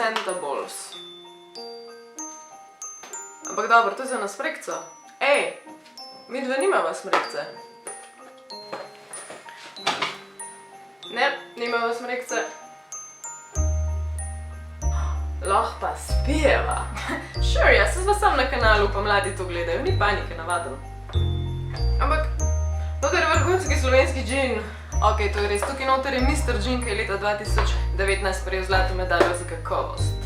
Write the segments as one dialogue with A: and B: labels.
A: Sentables. Ampak dobro, to je za nas smrekco. Ej, midve nimava smrekce. Ne, nimava smrekce. Lahko pa spijeva. Sure, jaz sem sam na kanalu, pa mladi to gledajo, ni panike, navadno. Ampak, noter je vrhunski slovenski džin. Ok, to je res, tukaj noter je Mr. Džin, ki je leta 2019 prejel zlato medaljo za kakovost.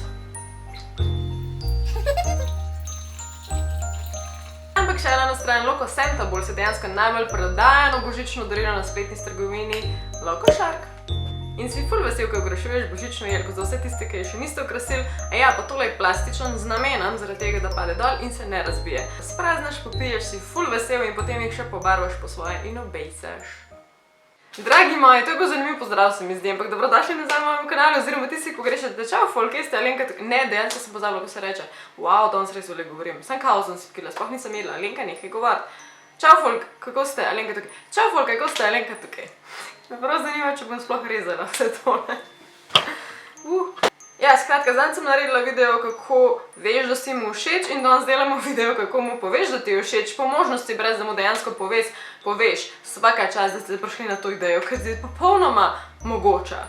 A: Ampak šala na stran, Loco Sentables je dejansko najbolj prodajano božično darilo na spletni trgovini Loco Shark. In si ful vesel, ko okrašuješ božično jelko za vse tiste, ki je še niste okrasili, a ja, pa tole je plastičen z namenom, zaradi tega, da pade dol in se ne razbije. Spraznaš, popiješ, si ful vesel in potem jih še pobarvaš po svoje in obejsaš. Dragi moji, to je bil zanimiv pozdrav, se mi zdi, ampak dobrodošli nazaj na mojem kanalu, oziroma tisti, ko greš, da čau, folk, jeste Alenka tukaj. Ne, dejansko sem pozabila, ko se reče. Wow, danes res vele govorim. Sem kao sem si pokila, sploh nisem jedla, Alenka nekaj govoriti. Čau, folk, kako ste, Alenka tukaj. Čau, folk, kako ste, Alenka tukaj. Me prav zanima, če bom sploh rezala vse tole. Ja, skratka, zdaj sem naredila video, kako veš, da si mu všeč in danes delamo video, kako mu poveš, da ti je všeč, po možnosti, brez da mu dejansko poveš svaka čas, da ste prišli na to idejo, ker je popolnoma mogoča.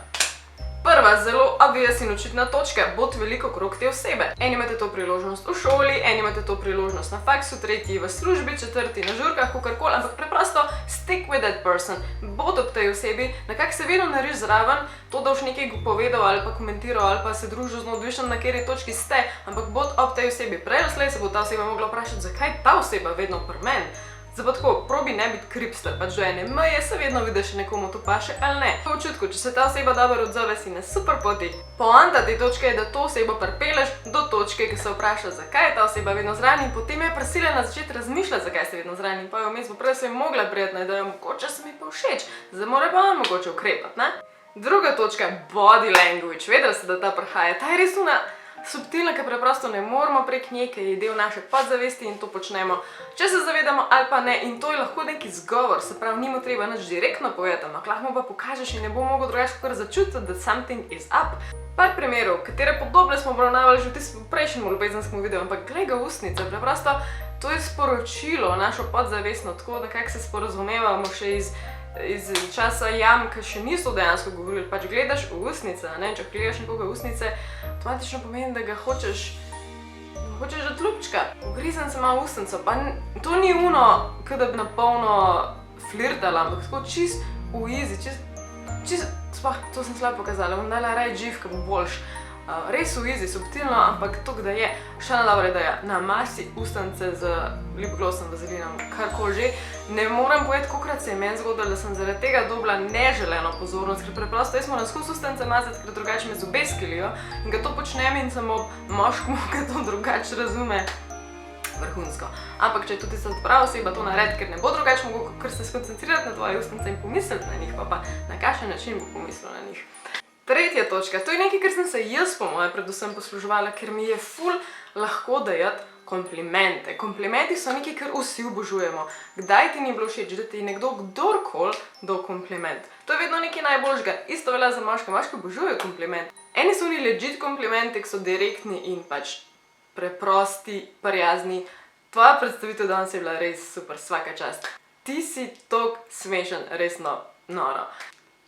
A: Prva, zelo obvious in očitna točka, bod veliko okrog te osebe. Eni imate to priložnost v šoli, eni imate to priložnost na faksu, tretji v službi, četrti na žurkah, kakorkoli, ampak preprosto stick with that person. Bod ob tej osebi, nekako se vedno narediš zraven, to da boš nekaj povedal ali pa komentiral ali pa se družil z njo, odvisno na kateri točki ste, ampak bod ob tej osebi. Prej ali slej se bo ta oseba mogla vprašati, zakaj ta oseba vedno pri meni. Zdaj pa tako, probi ne biti kripster, pač do ene meje se vedno vidi, če nekomu to paše ali ne. Po občutku, če se ta oseba dobro odzove, si na super poti. Poanta te točke je, da to osebo pripeleš do točke, ki se vpraša, zakaj je ta oseba vedno zraven in potem je prisiljena začeti razmišljati, zakaj ste vedno zraven. Pa je vmes bo prej se je mogla prijeti na idejo, mogoče se mi pa všeč, zdaj mora pa mogoče ukrepati, ne? Druga točka, body language. Vedeli ste, da ta prihaja. Ta je res subtilna, ker preprosto ne moramo prek nje, ker je del naše podzavesti in to počnemo, če se zavedamo ali pa ne, in to je lahko neki zgovor, se pravi, nimo treba nič direktno povedati, ampak lahko mu pa pokažeš in ne bo mogel drugače kakor začutiti, da something is up. Par primerov, katere podobne smo obravnavali že v tistem prejšnjem ljubezenskem videu, ampak glej ga ustnice, preprosto to je sporočilo našo podzavestno, tako nekako se sporazumevamo še iz časa jam, ki še niso dejansko govorili, pač gledaš v ustnice, ne, če gledaš nekoga v ustnice, avtomatično pomeni, da ga hočeš do tlupčka. Ugrizen se malo ustnico, pa to ni uno, da bi na polno flirtala, ampak tako čist v easy, čist, sploh, to sem slabo pokazala, bom dala raje dživ, ki bo boljš. Res v easy, subtilno, ampak to, da je še na dobre, da je namasi ustnice z lip glossom, vazelinom, karkoli že. Ne moram povedati, kolikrat se je meni zgodilo, da sem zaradi tega dobila neželeno pozornost, ker preprosto jaz moram skozi ustnice mazati, ker drugače me zobe skilijo in ga to počnem in samo moškemu, ki to drugače razume, vrhunsko. Ampak če je tudi tista prava oseba to naredi, ker ne bo drugače mogel, ker se skoncentrirati na tvoje ustnice in pomisliti na njih, pa na kakšen način bo pomislil na njih. Tretja točka, to je nekaj, kar sem se jaz po moje predvsem posluževala, ker mi je ful lahko dajati komplimente. Komplimenti so nekaj, kar vsi obožujemo. Kdaj ti ni bilo všeč, da ti je nekdo kdorkoli dal kompliment? To je vedno nekaj najboljšega. Isto velja za moške. Moški obožujejo kompliment. Eni so oni legit komplimenti, ki so direktni in pač preprosti, prijazni. Tvoja predstavitev danes je bila res super, svaka čast. Ti si tok smešen, res noro.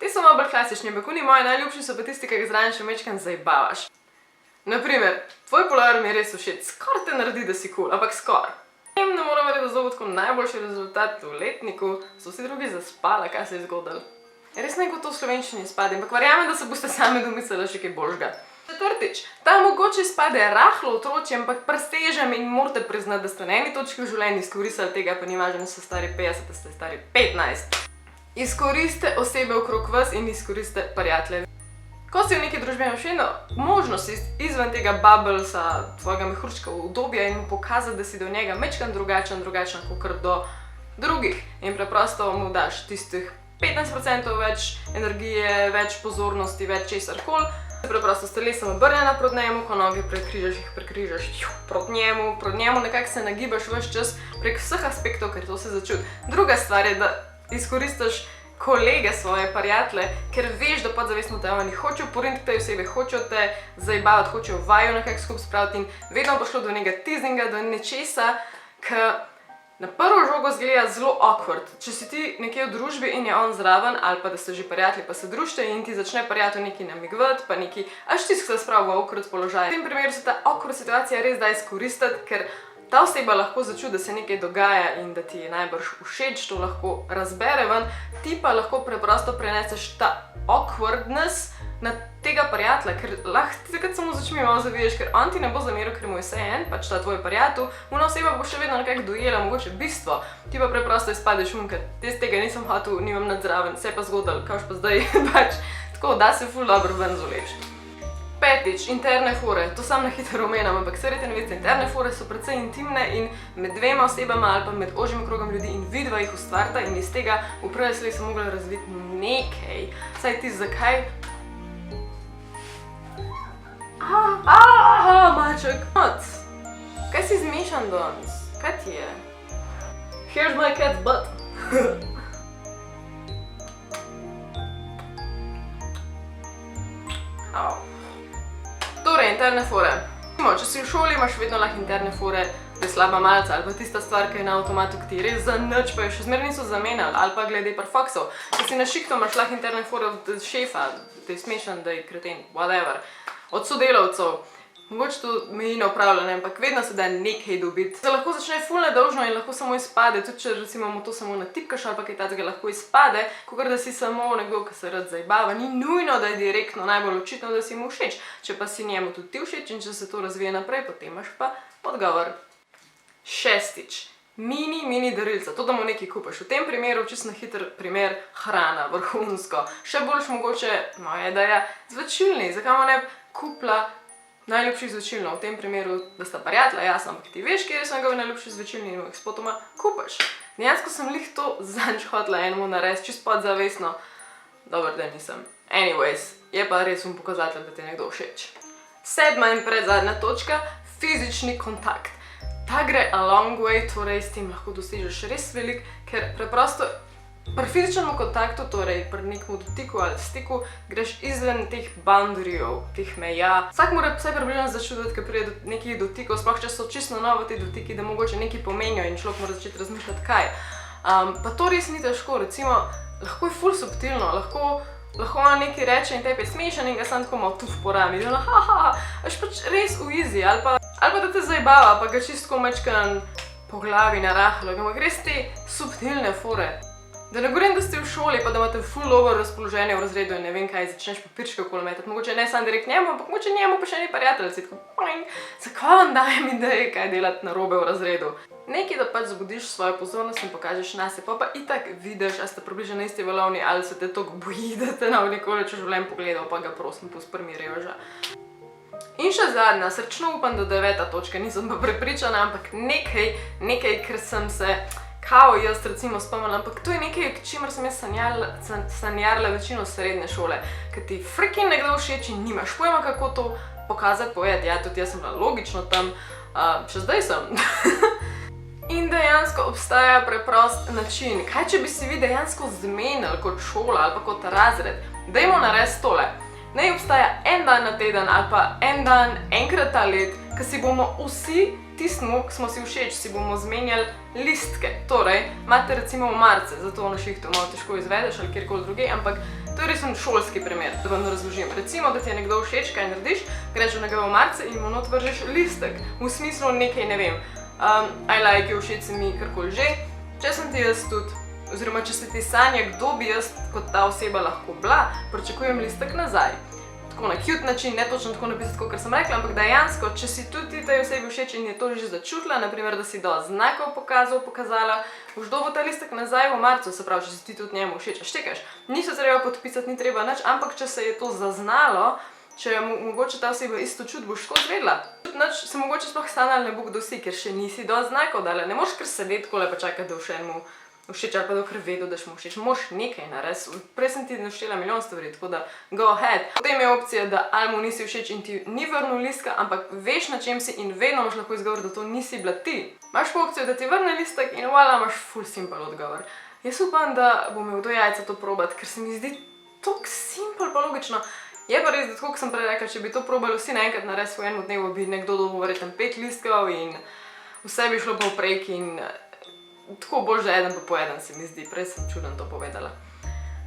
A: Ti so malo bolj klasični, ampak oni moji najljubši so pa tisti, ki ga zraven še mečkam zajebavaš. Naprimer, tvoj pulover mi je res všeč, skor te naredi, da si cool, ampak skor. Ne moram verjeti, da zelo tako najboljši rezultat v letniku, so vsi drugi zaspala, kaj se je zgodilo. Res neko to v slovenščini izpade, ampak verjamem, da se boste sami domislili še kaj boljšega. Četrtič, ta mogoče izpade rahlo otročje, ampak presežem in morate priznati, da ste na eni točki v življenju izkoristili tega, pa ni važno, da ste stari 50, da ste stari 15. Izkoriste osebe okrog vas in izkoriste prijatelje. Ko si v neki družbi imaš vedno možnost izven tega bubblesa, tvojega mehurčka obdobja in mu pokazati, da si do njega mečkan drugačen kakor do drugih. In preprosto mu daš tistih 15% več energije, več pozornosti, več česarkoli. Preprosto s telesom obrnjena proti njemu, ko noge prekrižaš proti njemu, nekako se nagibaš ves čas prek vseh aspektov, ker to se začuti. Druga stvar je, da izkoristiš kolege, svoje prijatelje, ker veš, da podzavestno te oni hočejo poriniti te osebe, hočejo te zajebavati, hočejo vaju nekako skupaj spraviti in vedno bo šlo do nekega teasinga, do nečesa, ki na prvo žogo zgleda zelo awkward. Če si ti nekje v družbi in je on zraven, ali pa da ste že prijatelji pa se družite in ti začne prijatelj nekaj namigovati, pa nekaj, až ti se spravi v awkward položaj. V tem primeru se ta awkward situacija res da izkoristiti, ker ta oseba lahko začuti, da se nekaj dogaja in da ti je najbrž všeč, to lahko razbere ven, ti pa lahko preprosto preneseš ta awkwardness na tega prijatelja, ker lahko ti takrat samo začmi malo zavijaš, ker on ti ne bo zameril, ker mu je vse en, pač ta tvoj prijatelj, ona oseba bo še vedno nekako dojela mogoče bistvo, ti pa preprosto izpadeš ker te z tega nisem hotel, nimam nad zraven, se je pa zgodil, kaoš pa zdaj, pač tako, da se ful dobro ven zoleč. Petič, interne fore. To sam na hitro omenjam, ampak verjete ne vedete, interne fore so precej intimne in med dvema osebama ali pa med ožjim krogom ljudi in vidva jih ustvarita in iz tega v prvi sledi so mogli razviti nekaj. Saj ti zakaj? Maček. Kaj si zmešan danes? Kaj ti je? Here's my cat's butt. Torej, interne fore. Če si v šoli, imaš vedno lahko interne fore, da je slaba malca ali pa tista stvar, ki je na avtomatu, ki ti je res za nič, pa je še zmer niso zamenjali, ali pa glede parfaksov. Če si na šiktu, imaš lahko interne fore od šefa, da je smešen, da je kreten, whatever. Od sodelavcev. Mogoče to meji na upravljanje, ampak vedno se da nekaj dobiti. Se lahko začne ful nedolžno in lahko samo izpade, tudi če recimo to samo natipkaš ali pa kaj takega lahko izpade, kakor da si samo nekdo, ki se rad zajebava. Ni nujno, da je direktno najbolj očitno, da si mu všeč. Če pa si njemu tudi ti všeč in če se to razvije naprej, potem imaš pa odgovor. Šestič. Mini darilca, to da mu nekaj kupaš. V tem primeru, čisto na hiter primer, hrana, vrhunsko. Še boljš mogoče, moja ideja, zvečilni. Zakaj mu ne kupla najljubših zvečilno, v tem primeru, da sta prijatelja, jasno, ampak ti veš, kjer so njegovi najljubši zvečilni in jih spotoma kupaš. Dejansko sem lih to zanj hotela enemu narediti, čisto podzavestno. Dobro, da nisem. Anyways, je pa res pokazatelj, da ti je nekdo všeč. Sedma in predzadnja točka, fizični kontakt. Ta gre a long way, torej s tem lahko dosežeš res veliko, ker preprosto pri fizičnem kontaktu, torej pri nekem dotiku ali stiku, greš izven teh boundaryjev, teh meja. Vsak mora vsaj približno začutiti, ker pride do nekih dotikov, sploh če so čisto novi ti dotiki, da mogoče nekaj pomenijo in človek mora začeti razmišljati kaj. Pa to res ni težko, recimo, lahko je ful subtilno, lahko ona nekaj reče in tebi je smešen in ga sam tako malo tuf po rami, da veš pač res v easy, ali pa da te zajebava, pa ga čisto mečkan po glavi narahlo, ampak res te subtilne fore. Da ne govorim, da ste v šoli, pa da imate ful dobro razpoloženje v razredu in ne vem kaj, začneš papirčke okoli metati. Mogoče ne samo direkt njemu, ampak mogoče njemu pa še eni prijateljci. Zakaj vam dajem ideje, kaj delati narobe v razredu? Nekaj, da pač zbudiš svojo pozornost in pokažeš nase, pa itak vidiš, a ste približno na isti valovni ali se te toliko boji, da te ne bo nikoli čez življenje pogledal, pa ga prosim pusti pri miru že. In še zadnja, srčno upam, da 9. točka, nisem pa prepričana, ampak nekaj, ker sem se kao jaz recimo spomnila, ampak to je nekaj, k čimer sem jaz sanjarila večino srednje šole, ker ti freaking nekdo všeč in nimaš pojma, kako to pokazati, povedati. Ja, tudi jaz sem bila logično tam, še zdaj sem. In dejansko obstaja preprost način. Kaj, če bi si vi dejansko zmenili kot šola ali pa kot razred? Dajmo narediti tole. Naj obstaja en dan na teden ali pa en dan, enkrat na let, ko si bomo vsi tistemu, ki smo si všeč, si bomo zmenjali listke. Torej, imate recimo marce, zato na šihtu malo težko izvedeš ali kjerkoli druge, ampak to je res šolski primer, da vam razložim. Recimo, da ti je nekdo všeč, kaj narediš, greš v njegovo marce in mu not vržeš listek. V smislu nekaj, ne vem, I like you, všeč se mi, karkoli že. Če sem ti jaz tudi, oziroma če se ti sanja, kdo bi jaz kot ta oseba lahko bila, pričakujem listek nazaj. Tako na cute način, ne točno tako napisati, kot sem rekla, ampak dejansko, če si tudi tej osebi všeč in je to že začutila, naprimer, da si dosti znakov pokazala, boš dobil ta listek nazaj v marcu, se pravi, če si ti tudi njemu všeč, štekaš. Niso treba podpisati, ni treba nič, ampak če se je to zaznalo, če mogoče ta oseba isto čut, boš tako zvedla. Nič se mogoče sploh sanjali ne bo kdo si, ker še nisi dosti znakov dala. Ne moraš kar sedeti takole pa čakati, da še enemu všeč ali pa da kar vedo, da mu všeč. Moš nekaj narediti. Prej sem ti naštela milijon stvari, tako da go ahead. Potem je opcija, da ali mu nisi všeč in ti ni vrnil listka, ampak veš, na čem si in vedno imaš lahko izgovor, da to nisi bila ti. Imaš pa opcijo, da ti vrne listek in voila, imaš ful simple odgovor. Jaz upam, da bom imel do jajca to probati, ker se mi zdi tako simpel pa logično. Je pa res, da tako, kot sem prej rekla, če bi to probali vsi naenkrat narediti v enem dnevu, bi nekdo dobil verjetno 5 listkov in vse bi šlo povprek in tako bolj že eden pa po eden se mi zdi. Prej sem čudno to povedala.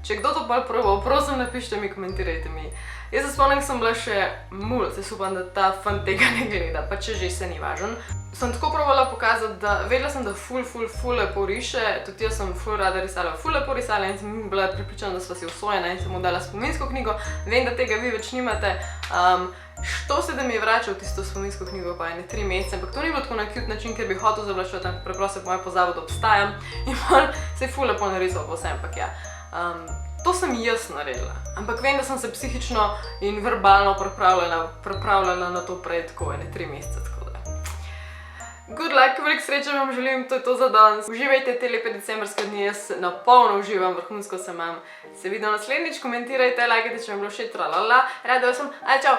A: Če kdo to pa probal, prosim napišite mi, komentirajte mi. Jaz se spomnim, sem bila še mulc, jaz upam, da ta fan tega ne gleda, pa če že se ni važen. Sem tako probala pokazati, da vedela sem, da ful lepo riše, tudi jaz sem ful rada risala, ful lepo risala in sem bila pripričana, da sva si usvojena in sem mu dala spominsko knjigo. Vem, da tega vi več nimate. Što se da mi je vračal tisto spominsko knjigo pa ene 3 mesece, ampak to ni bilo tako na cute način, ker bi hotel zavlačevati, preprosto po mojem pozabil, da obstajam in se je ful lepo narisal pa vse, ampak ja. To sem jaz naredila, ampak vem, da sem se psihično in verbalno pripravljala na to prej tako ene 3 mesece, tako da. Good luck, veliko sreče vam želim, to je to za danes. Uživajte te lepe decembrske dni, jaz na polno uživam, vrhunsko se imam. Se vidimo naslednjič, komentirajte, lajkajte, če vam je bilo všeč, tralala. Rada vas sem, aj čau!